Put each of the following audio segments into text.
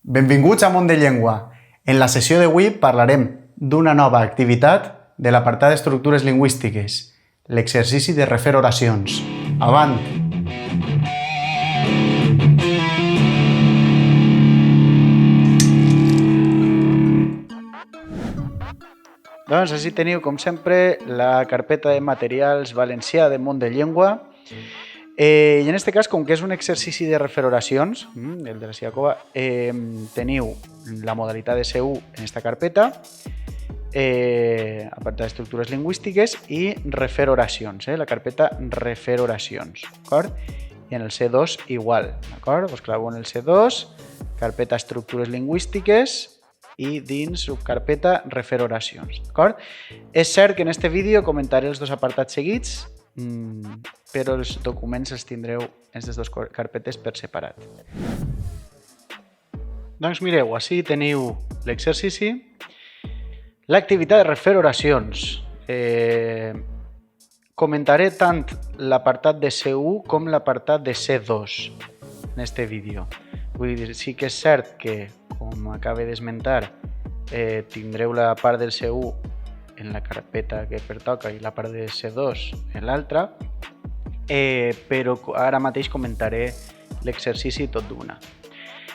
Benvinguts a Món de Llengua. En la sessió d'avui parlarem d'una nova activitat de l'apartat d'estructures lingüístiques, l'exercici de refer oracions. Avant! Doncs així teniu, com sempre, la carpeta de materials valencià de Món de Llengua. I en aquest cas, com que és un exercici de refer oracions, el de la Siakova, teniu la modalitat de C1 en aquesta carpeta, apartat d'estructures lingüístiques i refer oracions, la carpeta refer oracions, d'acord? I en el C2 igual, d'acord? Us claveu en el C2, carpeta estructures lingüístiques i dins subcarpeta refer oracions, d'acord? És cert que en aquest vídeo comentaré els dos apartats seguits, però els documents els tindreu en aquestes dues carpetes per separat. Doncs mireu, així teniu l'exercici. L'activitat de refer oracions. Comentaré tant l'apartat de C1 com l'apartat de C2 en aquest vídeo. Vull dir, sí que és cert que, com acabo d'esmentar, tindreu la part del C1 en la carpeta que pertoca i la part de C2 en l'altra, però ara mateix comentaré l'exercici tot d'una.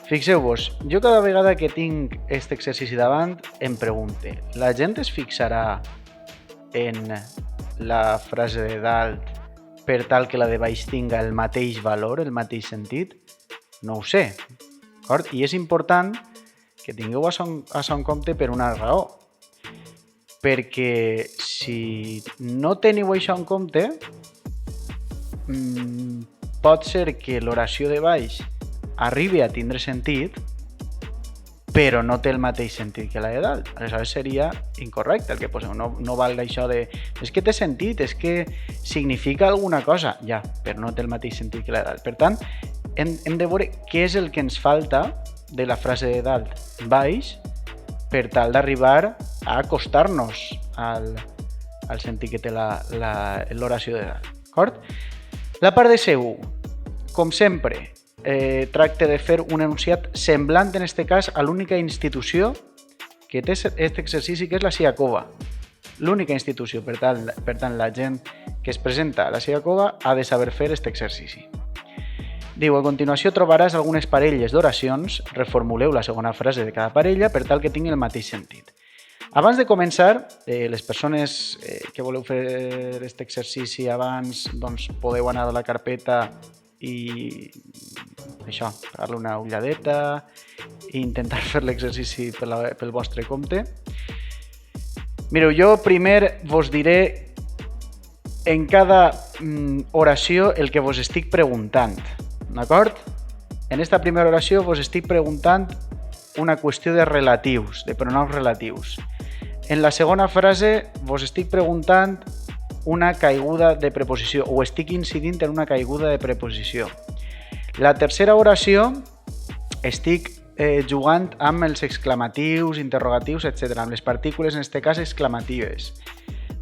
Fixeu-vos, jo cada vegada que tinc aquest exercici davant em pregunte, la gent es fixarà en la frase de dalt per tal que la de baix tinga el mateix valor, el mateix sentit? No ho sé, d'acord? I és important que tingueu això en compte per una raó, perquè si no teniu això en compte, pot ser que l'oració de baix arribi a tindre sentit, però no té el mateix sentit que la de dalt. Aleshores seria incorrecte el que poseu. No val això de és que té sentit, és que significa alguna cosa. Ja, però no té el mateix sentit que la de dalt. Per tant, hem de veure què és el que ens falta de la frase de dalt baix per tal d'arribar a acostar-nos al sentit que té l'oració de dalt. D'acord? La part de C1, com sempre, tracta de fer un enunciat semblant, en aquest cas, a l'única institució que té aquest exercici, que és la Siakova. L'única institució, per tant, la gent que es presenta a la Siakova ha de saber fer aquest exercici. Diu, a continuació trobaràs algunes parelles d'oracions, reformuleu la segona frase de cada parella per tal que tingui el mateix sentit. Abans de començar, les persones que voleu fer aquest exercici abans, doncs podeu anar a la carpeta i això, pegar-li una ulladeta i intentar fer l'exercici pel vostre compte. Mireu, jo primer vos diré en cada oració el que vos estic preguntant. D'acord? En aquesta primera oració vos estic preguntant una qüestió de relatius, de pronoms relatius. En la segona frase vos estic preguntant una caiguda de preposició, o estic incidint en una caiguda de preposició. La tercera oració estic jugant amb els exclamatius, interrogatius, etc., amb les partícules, en aquest cas, exclamatives.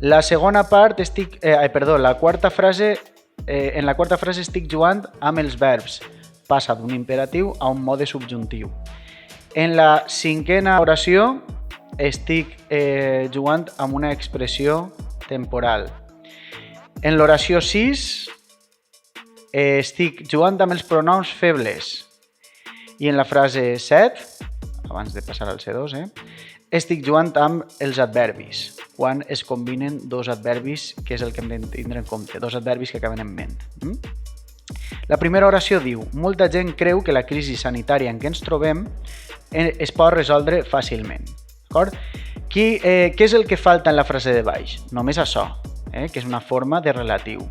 La segona part la quarta frase, en la quarta frase estic jugant amb els verbs, passa d'un imperatiu a un mode subjuntiu. En la cinquena oració estic jugant amb una expressió temporal. En l'oració 6 estic jugant amb els pronoms febles. I en la frase 7, abans de passar al C2, estic jugant amb els adverbis, quan es combinen dos adverbis, que és el que hem de tindre en compte, dos adverbis que acaben en ment. La primera oració diu, molta gent creu que la crisi sanitària en què ens trobem es pot resoldre fàcilment. Què és el que falta en la frase de baix? Només això, que és una forma de relatiu.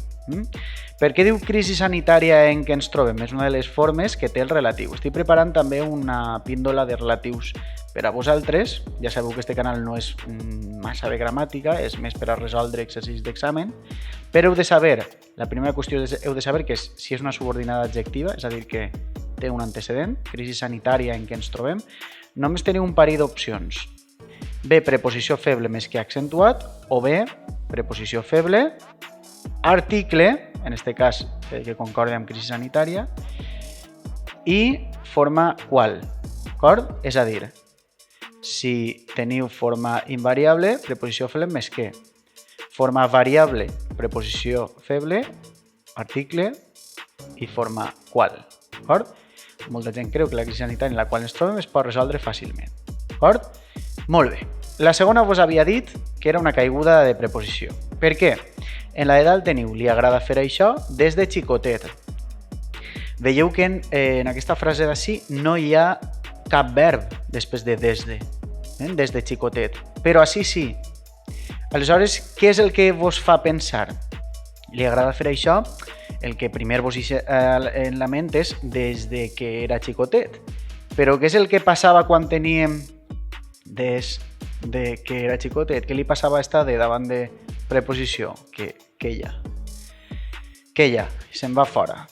Per què diu crisi sanitària en què ens trobem? És una de les formes que té el relatiu. Estic preparant també una píndola de relatius per a vosaltres. Ja sabeu que este canal no és massa de gramàtica, és més per a resoldre exercicis d'examen, però heu de saber, la primera qüestió heu de saber que si és una subordinada adjectiva, és a dir, que té un antecedent, crisi sanitària en què ens trobem, només teniu un parell d'opcions. B, preposició feble més que accentuat, o B, preposició feble, article, en aquest cas que concorda amb crisi sanitària, i forma qual. d'acord? És a dir, si teniu forma invariable, preposició feble més que. Forma variable, preposició feble, article i forma qual, d'acord? Molta gent creu que la crisi sanitària en la qual ens trobem es pot resoldre fàcilment, d'acord? Molt bé. La segona vos havia dit que era una caiguda de preposició. Per què? En la de dalt teniu, li agrada fer això des de xicotet. Veieu que en aquesta frase d'ací no hi ha cap verb després de desde, des de xicotet, però així sí. Aleshores, què és el que vos fa pensar? Li agrada fer això? El que primer vos deixa en la ment és des de que era xicotet. Però què és el que passava quan teníem des de que era xicotet? Què li passava a esta de davant de preposició? Que ella se'n va fora.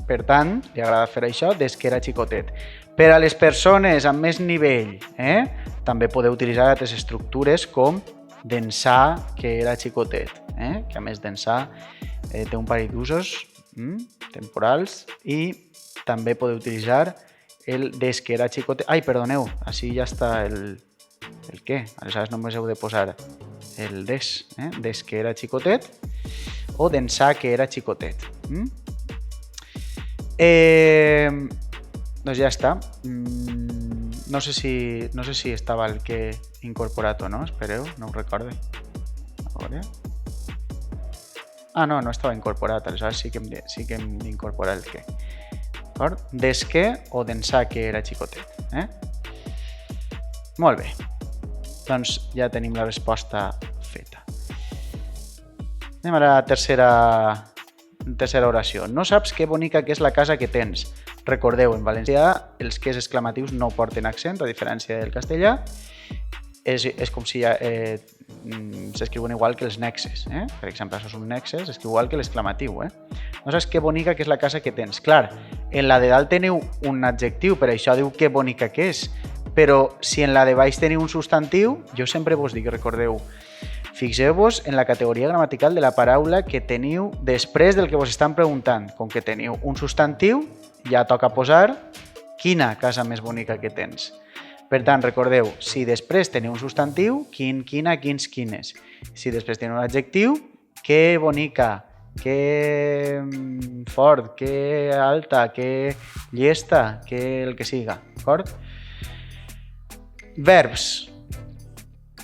Per tant, li agrada fer això des que era xicotet. Per a les persones amb més nivell, també podeu utilitzar altres estructures com d'ençà que era xicotet, que a més d'ençà té un parell d'usos temporals i també podeu utilitzar el des que era xicotet. Ai, perdoneu, així ja està el què. Aleshores només heu de posar el des, des que era xicotet o d'ençà que era xicotet. Doncs ja està. No sé si estava el que incorporat o no, espereu, no ho recorde. A veure. No estava incorporat, aleshores sí que hem d'incorporar el que. D'acord? Des que o d'ençà que era xicotet. Molt bé. Doncs ja tenim la resposta feta. Anem a la tercera oració. No saps que bonica que és la casa que tens. Recordeu, en valencià els ques exclamatius no porten accent, a diferència del castellà. És com si s'escriuen igual que els nexes. Per exemple, això és un nexe, s'escriu igual que l'exclamatiu. No saps que bonica que és la casa que tens. Clar, en la de dalt teniu un adjectiu, per això diu que bonica que és. Però si en la de baix teniu un substantiu, jo sempre vos dic, recordeu, fixeu-vos en la categoria gramatical de la paraula que teniu després del que vos estan preguntant. Com que teniu un substantiu, ja toca posar quina casa més bonica que tens. Per tant, recordeu, si després teniu un substantiu, quin, quina, quins, quines. Si després teniu un adjectiu, que bonica, que fort, que alta, que llesta, que el que siga, d'acord? Verbs.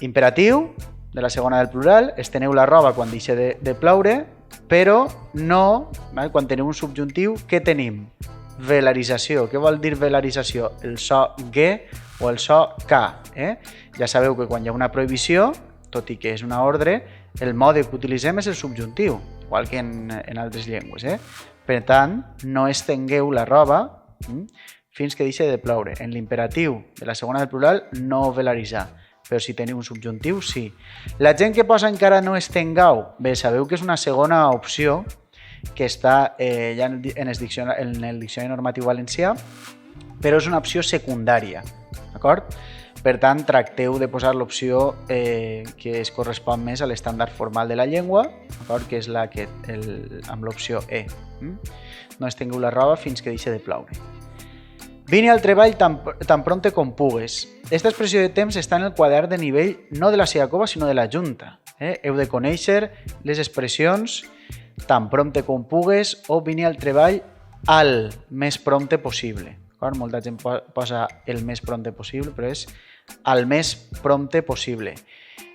Imperatiu, de la segona del plural, esteneu la roba quan deixa de ploure, però no, quan teniu un subjuntiu, què tenim? Velarització. Què vol dir velarització? El so ge o el so ka. Ja sabeu que quan hi ha una prohibició, tot i que és una ordre, el mode que utilitzem és el subjuntiu, igual que en altres llengües. Per tant, no estengueu la roba fins que deixi de ploure. En l'imperatiu de la segona del plural, no velaritzar. Però si teniu un subjuntiu, sí. La gent que posa encara no estengueu, bé, sabeu que és una segona opció que està ja en el diccionari normatiu valencià, però és una opció secundària, d'acord? Per tant, tracteu de posar l'opció que es correspon més a l'estàndard formal de la llengua, d'acord? Que és la que amb l'opció E. No estengueu la roba fins que deixi de ploure. Vine al treball tan prompte com pugues. Aquesta expressió de temps està en el quadern de nivell no de la Siacova, sinó de la Junta. Heu de conèixer les expressions tan prompte com pugues o vine al treball al més prompte possible. Molta gent posa el més prompte possible, però és al més prompte possible.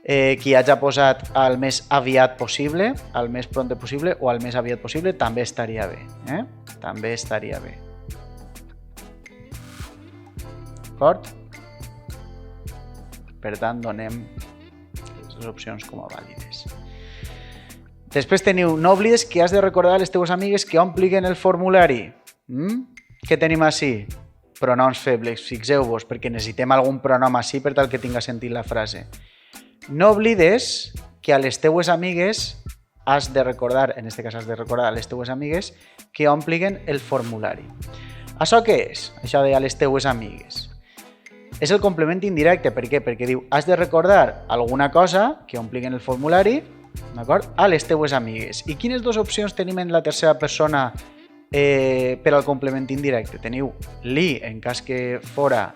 Qui hagi posat al més aviat possible, al més prompte possible o al més aviat possible, també estaria bé. També estaria bé. D'acord? Per tant, donem les opcions com a vàlides. Després teniu, no oblides que has de recordar a les teves amigues que ompliguen el formulari. Què tenim així? Pronoms febles, fixeu-vos, perquè necessitem algun pronom així per tal que tinga sentit la frase. No oblides que a les teues amigues has de recordar, en aquest cas has de recordar a les teues amigues que ompliguen el formulari. Això què és? Això de a les teues amigues. És el complement indirecte, per què? Perquè diu, has de recordar alguna cosa que ompliguen el formulari, d'acord? A les teues amigues. I quines dues opcions tenim en la tercera persona Per al complement indirecte teniu li en cas que fora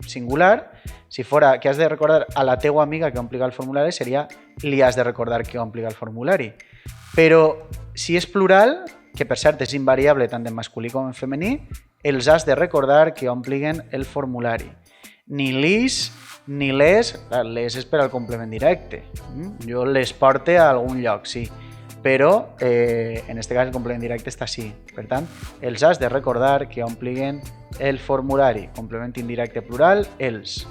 singular. Si fora que has de recordar a la teua amiga que ompliga el formulari, seria li has de recordar que ompliga el formulari. Però si és plural, que per cert és invariable tant en masculí com en femení, els has de recordar que ompliguen el formulari. Ni lis ni les és per al complement directe. Jo les porte a algun lloc, sí, però en aquest cas el complement directe està així. Per tant, els has de recordar que ompliguen el formulari. Complement indirecte plural, els.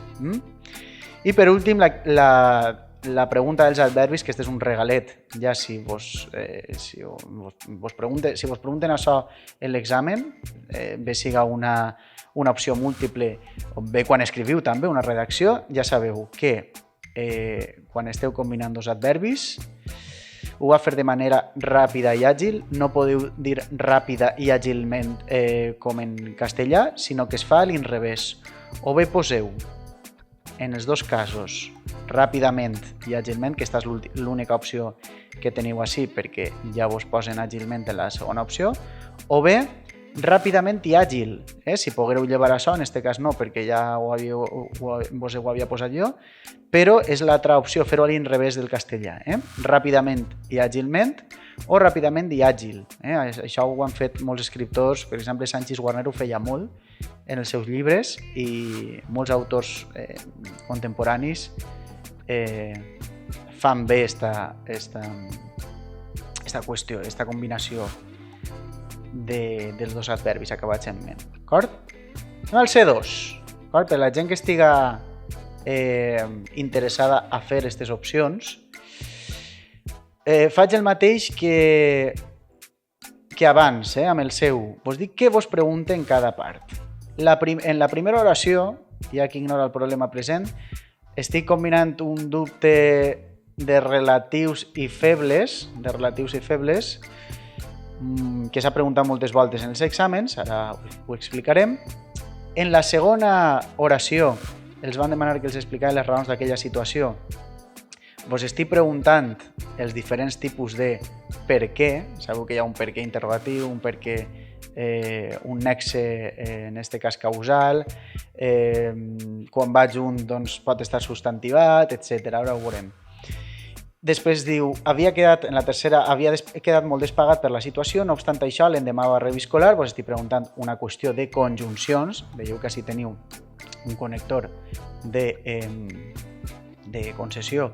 I per últim, la pregunta dels adverbis, que este és un regalet, ja si vos pregunten això en l'examen, bé siga una opció múltiple, o bé quan escriviu també una redacció, ja sabeu que quan esteu combinant dos adverbis, ho va fer de manera ràpida i àgil, no podeu dir ràpida i àgilment com en castellà, sinó que es fa a l'inrevés. O bé poseu, en els dos casos, ràpidament i àgilment, que aquesta és l'única opció que teniu així perquè ja vos posen àgilment en la segona opció, o bé ràpidament i àgil. Si poguereu llevar això, en aquest cas no, perquè ja vos ho havia posat jo, però és l'altra opció, fer-ho a l'inrevés del castellà. Ràpidament i àgilment o ràpidament i àgil. Això ho han fet molts escriptors, per exemple, Sanchis Guarner ho feia molt en els seus llibres i molts autors contemporanis fan bé esta qüestió, esta combinació dels dos adverbis acabats en ment. D'acord? Anem al C2. Per la gent que estiga interessada a fer aquestes opcions, faig el mateix que abans, amb el seu. Vos dic què vos pregunta en cada part. En la primera oració, ja que ignora el problema present, estic combinant un dubte de relatius i febles, que s'ha preguntat moltes voltes en els exàmens, ara ho explicarem. En la segona oració els van demanar que els expliqués les raons d'aquella situació. Vos estic preguntant els diferents tipus de per què, sabeu que hi ha un per què interrogatiu, un per què, un nexe, en aquest cas causal, quan va junt doncs, pot estar substantivat, etc. Ara ho veurem. Després diu, en la tercera, havia quedat molt despagat per la situació, no obstant això, l'endemà va reviscolar, vos estic preguntant una qüestió de conjuncions, veieu que si teniu un connector de concessió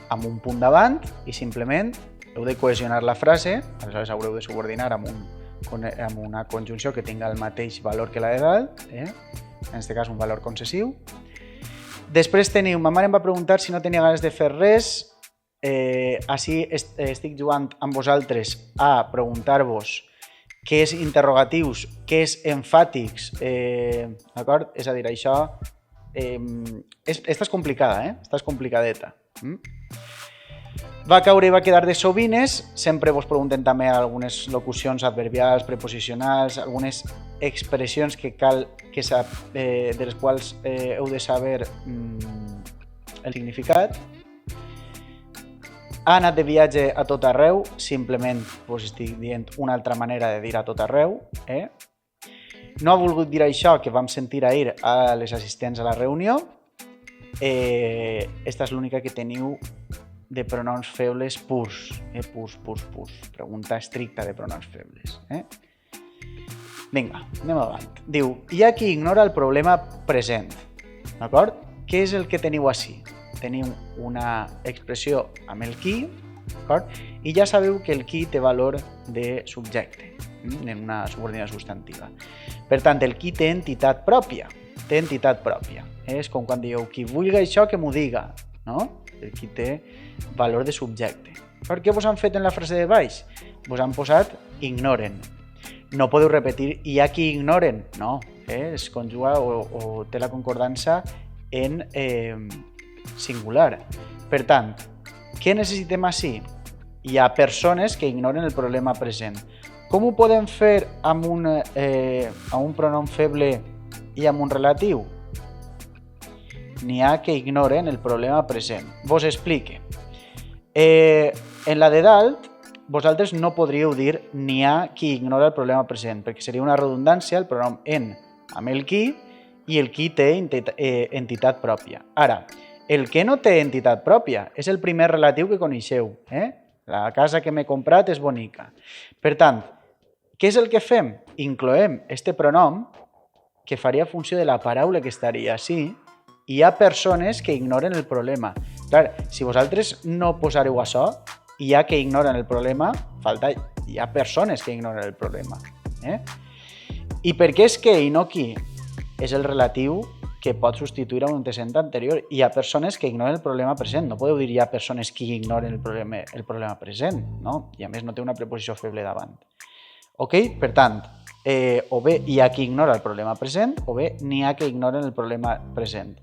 amb un punt davant i simplement heu de cohesionar la frase, aleshores haureu de subordinar amb una conjunció que tinga el mateix valor que la de dalt, en aquest cas un valor concessiu. Després teniu, ma mare em va preguntar si no tenia ganes de fer res. Així estic jugant amb vosaltres a preguntar-vos què és interrogatius, què és enfàtics, d'acord? És a dir, això esta és complicada, esta és complicadeta. Va caure i va quedar de sovines, sempre vos pregunten també algunes locucions adverbials, preposicionals, algunes expressions que cal de les quals heu de saber el significat. Ha anat de viatge a tot arreu, simplement us estic dient una altra manera de dir a tot arreu. No ha volgut dir això que vam sentir ahir a les assistents a la reunió. Esta és l'única que teniu de pronoms febles purs. Purs. Pregunta estricta de pronoms febles. Vinga, anem avant. Diu, hi ha qui ignora el problema present. D'acord? Què és el que teniu així? Teniu una expressió amb el qui, i ja sabeu que el qui té valor de subjecte, en una subordinada substantiva. Per tant, el qui té entitat pròpia. És com quan dieu, qui vulgui això que m'ho diga. No? El qui té valor de subjecte. Per què vos han fet en la frase de baix? Vos han posat ignoren. No podeu repetir hi ha qui ignoren. No, es conjuga o té la concordança en singular. Per tant, què necessitem així? Hi ha persones que ignoren el problema present. Com ho podem fer amb un pronom feble i amb un relatiu? N'hi ha que ignoren el problema present. Vos explique. En la de dalt, vosaltres no podríeu dir n'hi ha qui ignora el problema present, perquè seria una redundància el pronom en amb el qui, i el qui té entitat pròpia. Ara, el que no té entitat pròpia és el primer relatiu que coneixeu. La casa que m'he comprat és bonica. Per tant, què és el que fem? Incloem este pronom que faria funció de la paraula que estaria així, i hi ha persones que ignoren el problema. Clar, si vosaltres no posareu això, hi ha que ignoren el problema, hi ha persones que ignoren el problema. I per què és que i no qui? És el relatiu que pot substituir a un antecedent anterior. Hi ha persones que ignoren el problema present. No podeu dir hi ha persones que ignoren el problema present, no? I a més no té una preposició feble davant. Ok? Per tant, o bé hi ha qui ignora el problema present, o bé n'hi ha que ignoren el problema present.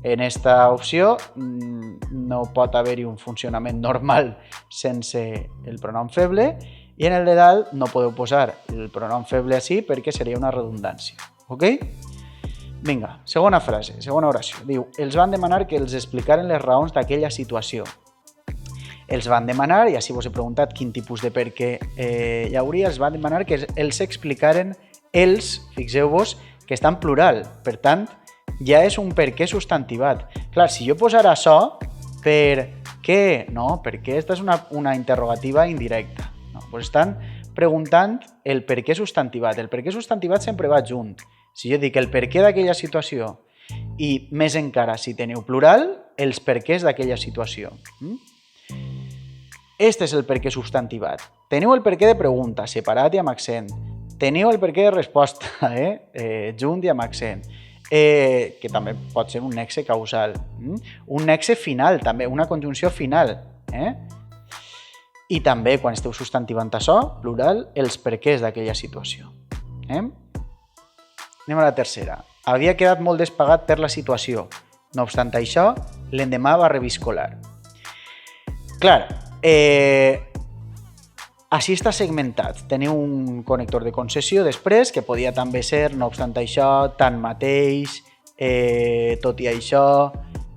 En esta opció no pot haver-hi un funcionament normal sense el pronom feble, i en el de dalt no podeu posar el pronom feble així perquè seria una redundància. Ok? Vinga, segona frase, segona oració. Diu, els van demanar que els explicaren les raons d'aquella situació. Els van demanar, i així vos he preguntat quin tipus de per què hi hauria, els van demanar que els explicaren els, fixeu-vos, que està en plural. Per tant, ja és un per què substantivat. Clar, si jo posara això, per què? No, perquè aquesta és una interrogativa indirecta. No, doncs estan preguntant el per què substantivat. El per què substantivat sempre va junt. Si jo dic el per què d'aquella situació i més encara si teniu plural, els perquès d'aquella situació. Este és el per què substantivat. Teniu el per què de pregunta, separat i amb accent. Teniu el per què de resposta, junt i amb accent. Que també pot ser un nexe causal. Un nexe final, també, una conjunció final. I també, quan esteu substantivant això, plural, els perquès d'aquella situació. Anem a la tercera. Havia quedat molt despagat per la situació. No obstant això, l'endemà va reviscolar. Clar, així està segmentat. Teniu un connector de concessió després, que podia també ser, no obstant això, tanmateix, tot i això,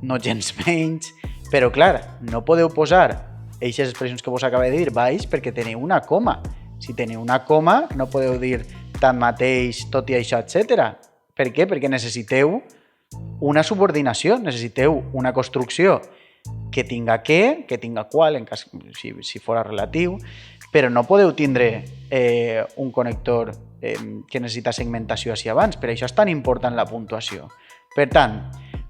no gens menys. Però clar, no podeu posar aquestes expressions que vos acabo de dir baix perquè teniu una coma. Si teniu una coma, no podeu dir tanmateix, tot i això, etc. Per què? Perquè necessiteu una subordinació, necessiteu una construcció que tinga què, que tinga qual, en cas si fora relatiu, però no podeu tindre un connector que necessita segmentació així abans. Per això és tan important la puntuació. Per tant,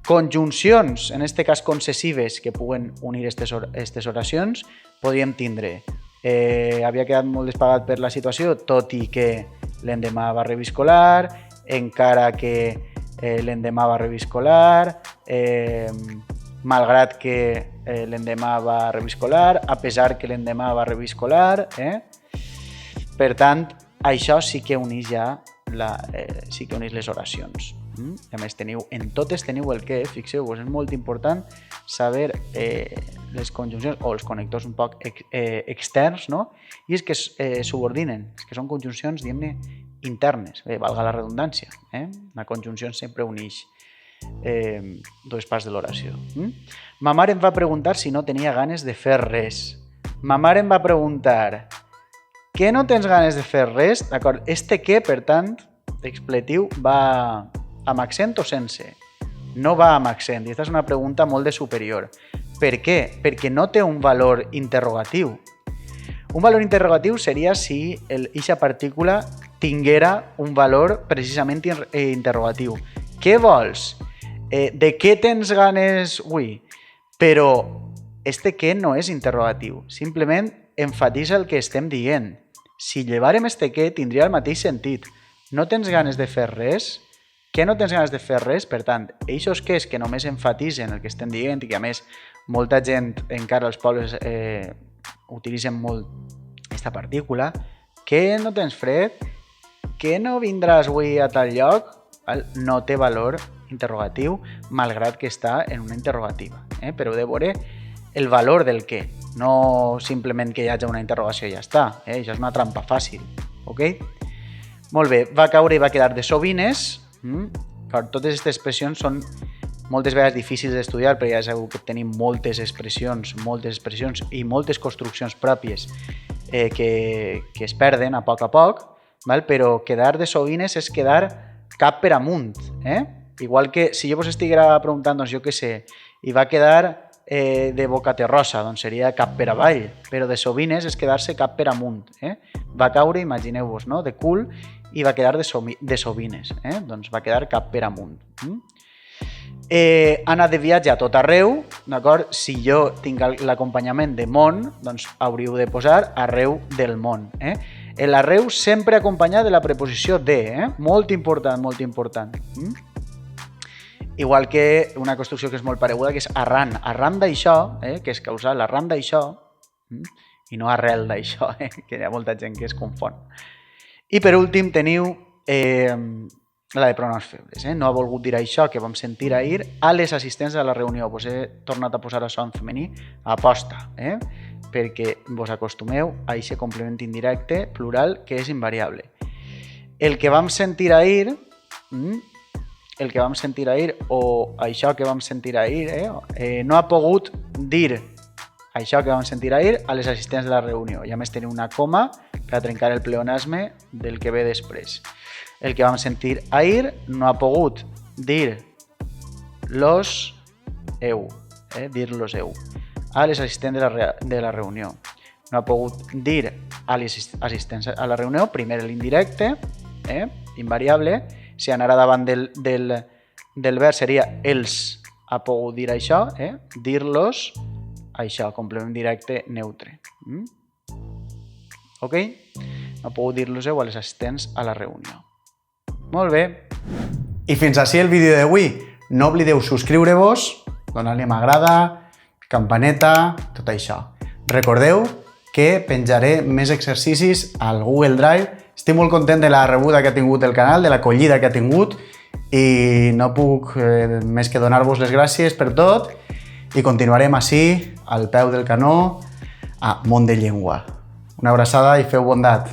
conjuncions, en aquest cas concessives, que puguen unir aquestes oracions, podríem tindre havia quedat molt despagat per la situació, tot i que l'endemà va reviscolar, encara que l'endemà va reviscolar, malgrat que l'endemà va reviscolar, a pesar que l'endemà va reviscolar. Per tant, això sí que uneix les oracions. A més, en totes teniu el què, fixeu-vos, és molt important saber les conjuncions o els connectors un poc externs, no? I és que subordinen, és que són conjuncions, diguem-ne, internes, valga la redundància. La conjunció sempre uneix dues parts de l'oració. Ma mare em va preguntar si no tenia ganes de fer res. Ma mare em va preguntar, què no tens ganes de fer res? D'acord, este què, per tant, expletiu, va amb accent o sense? No va amb accent, i aquesta és una pregunta molt de superior. Per què? Perquè no té un valor interrogatiu. Un valor interrogatiu seria si aquesta partícula tinguera un valor precisament interrogatiu. Què vols? De què tens ganes avui? Però este què no és interrogatiu, simplement enfatitza el que estem dient. Si llevàrem este què, tindria el mateix sentit. No tens ganes de fer res? Què no tens ganes de fer res? Per tant, eixos quès que només enfatitzen el que estem dient i que a més molta gent encara als pobles utilitzen molt aquesta partícula, que no tens fred, que no vindràs avui a tal lloc, no té valor interrogatiu, malgrat que està en una interrogativa. Però heu de veure el valor del què, no simplement que hi hagi una interrogació i ja està. Això és una trampa fàcil. Okay? Molt bé, va caure i va quedar de sovines. Totes aquestes expressions són moltes vegades difícils d'estudiar perquè ja sabeu que tenim moltes expressions i moltes construccions pròpies que es perden a poc, val? Però quedar de sovines és quedar cap per amunt. Igual que si jo vos estiguera preguntant, doncs jo què sé, i va quedar de boca terrosa, doncs seria cap per avall, però de sovines és quedar-se cap per amunt. Va caure, imagineu-vos, no? De cul i va quedar de sovines, doncs va quedar cap per amunt. Anar de viatge a tot arreu, d'acord? Si jo tinc l'acompanyament de món, doncs hauríeu de posar arreu del món. L'arreu sempre acompanyat de la preposició de, molt important, molt important. Igual que una construcció que és molt pareguda, que és arran. Arran d'això, que és causal, arran d'això, i no arrel d'això, que hi ha molta gent que es confon. I per últim teniu la de pronoms febles. No ha volgut dir això que vam sentir ahir a les assistents a la reunió. Vos he tornat a posar això en femení a posta, perquè vos acostumeu a aquest complement indirecte plural que és invariable. El que vam sentir ahir, o això que vam sentir ahir, no ha pogut dir això que vam sentir ahir a les assistents de la reunió. I a més teniu una coma per a trencar el pleonasme del que ve després. El que vam sentir ahir no ha pogut dir los eu, dir-los eu, a les assistents de la reunió. No ha pogut dir a les assistents a la reunió, primer l'indirecte, invariable, si anara davant del verb seria els ha pogut dir això, dir-los això, complement directe neutre. Ok? No ha pogut dir-los eu a les assistents a la reunió. Molt bé. I fins ací el vídeo d'avui. No oblideu subscriure-vos, donar-li a m'agrada, campaneta, tot això. Recordeu que penjaré més exercicis al Google Drive. Estic molt content de la rebuda que ha tingut el canal, de l'acollida que ha tingut i no puc més que donar-vos les gràcies per tot i continuarem ací, al peu del canó, a Món de Llengua. Una abraçada i feu bondat.